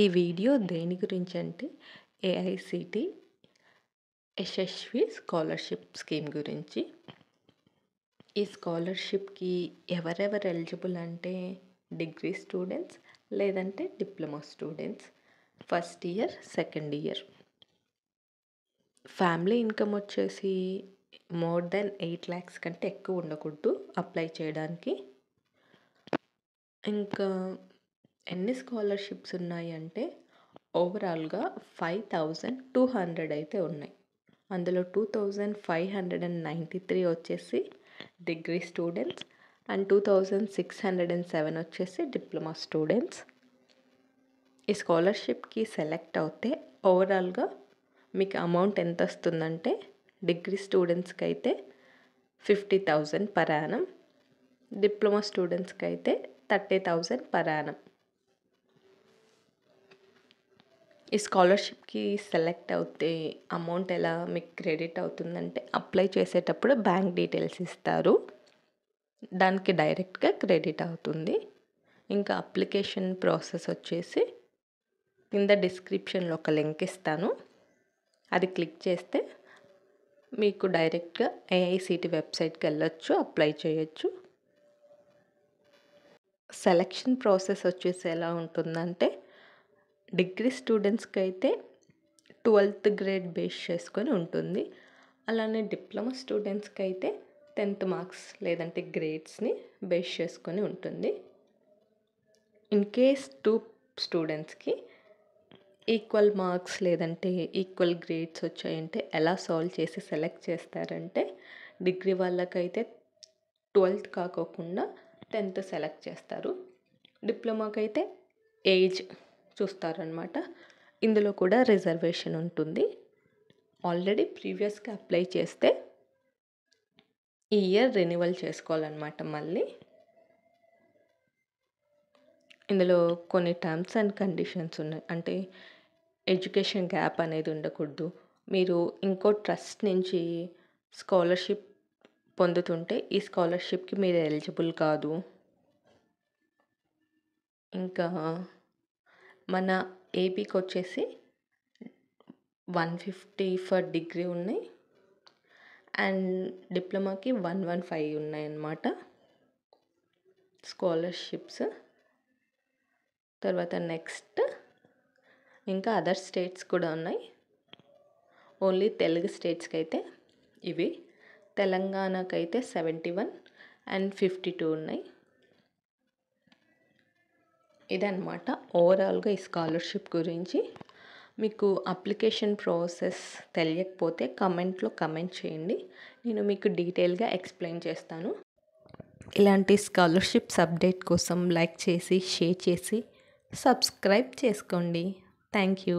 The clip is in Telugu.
ఈ వీడియో దేని గురించి అంటే ఏఐసిటి యశస్వి స్కాలర్షిప్ స్కీమ్ గురించి. ఈ స్కాలర్షిప్కి ఎవరెవరు ఎలిజిబుల్ అంటే డిగ్రీ స్టూడెంట్స్ లేదంటే diploma students, first year second year. Family income వచ్చేసి మోర్ దెన్ 8 lakhs కంటే ఎక్కువ ఉండకూడదు అప్లై చేయడానికి. ఇంకా ఎన్ని స్కాలర్షిప్స్ ఉన్నాయి అంటే ఓవరాల్గా 5200 అయితే ఉన్నాయి. అందులో 2593 వచ్చేసి డిగ్రీ స్టూడెంట్స్ అండ్ 2607 వచ్చేసి డిప్లొమా స్టూడెంట్స్. ఈ స్కాలర్షిప్కి సెలెక్ట్ అవుతే ఓవరాల్గా మీకు అమౌంట్ ఎంత వస్తుందంటే డిగ్రీ స్టూడెంట్స్కి అయితే 50,000 పర్ యానం, డిప్లొమా స్టూడెంట్స్కి అయితే 30,000 పర్ యానం. ఈ స్కాలర్షిప్కి సెలెక్ట్ అవుతే అమౌంట్ ఎలా మీకు క్రెడిట్ అవుతుందంటే అప్లై చేసేటప్పుడు బ్యాంక్ డీటెయిల్స్ ఇస్తారు, దానికి డైరెక్ట్గా క్రెడిట్ అవుతుంది. ఇంకా అప్లికేషన్ ప్రాసెస్ వచ్చేసి కింద డిస్క్రిప్షన్లో ఒక లింక్ ఇస్తాను, అది క్లిక్ చేస్తే మీకు డైరెక్ట్గా ఏఐసిటి వెబ్సైట్కి వెళ్ళొచ్చు, అప్లై చేయొచ్చు. సెలెక్షన్ ప్రాసెస్ వచ్చేసి ఎలా ఉంటుందంటే డిగ్రీ స్టూడెంట్స్కి అయితే 12th గ్రేడ్ బేస్ చేసుకొని ఉంటుంది. అలానే డిప్లొమా స్టూడెంట్స్కి అయితే 10th మార్క్స్ లేదంటే గ్రేడ్స్ని బేస్ చేసుకొని ఉంటుంది. ఇన్ కేస్ 2 స్టూడెంట్స్కి ఈక్వల్ మార్క్స్ లేదంటే ఈక్వల్ గ్రేడ్స్ వచ్చాయంటే ఎలా సాల్వ్ చేసి సెలెక్ట్ చేస్తారంటే డిగ్రీ వాళ్ళకైతే 12th కాకోకుండా 10th సెలెక్ట్ చేస్తారు. డిప్లొమాకి అయితే ఏజ్ చూస్తారనమాట. ఇందులో కూడా రిజర్వేషన్ ఉంటుంది. ఆల్రెడీ ప్రీవియస్గా అప్లై చేస్తే ఈ ఇయర్ రెన్యువల్ చేసుకోవాలన్నమాట మళ్ళీ. ఇందులో కొన్ని టర్మ్స్ అండ్ కండిషన్స్ ఉన్నాయి. అంటే ఎడ్యుకేషన్ గ్యాప్ అనేది ఉండకూడదు, మీరు ఇంకో ట్రస్ట్ నుంచి స్కాలర్షిప్ పొందుతుంటే ఈ స్కాలర్షిప్కి మీరు ఎలిజిబుల్ కాదు. ఇంకా మన ఏపీకి వచ్చేసి 150 ఫర్ డిగ్రీ ఉన్నాయి అండ్ డిప్లొమాకి 115 ఉన్నాయన్నమాట స్కాలర్షిప్స్. తర్వాత నెక్స్ట్ ఇంకా అదర్ స్టేట్స్ కూడా ఉన్నాయి. ఓన్లీ తెలుగు స్టేట్స్కి అయితే ఇవి. తెలంగాణకి అయితే 71 అండ్ 52 ఉన్నాయి. ఇదన్నమాట ఓవరాల్గా ఈ స్కాలర్షిప్ గురించి. మీకు అప్లికేషన్ ప్రాసెస్ తెలియకపోతే కమెంట్లో కమెంట్ చేయండి, నేను మీకు డీటెయిల్గా ఎక్స్ప్లెయిన్ చేస్తాను. ఇలాంటి స్కాలర్షిప్స్ అప్డేట్ కోసం లైక్ చేసి షేర్ చేసి సబ్స్క్రైబ్ చేసుకోండి. Thank you.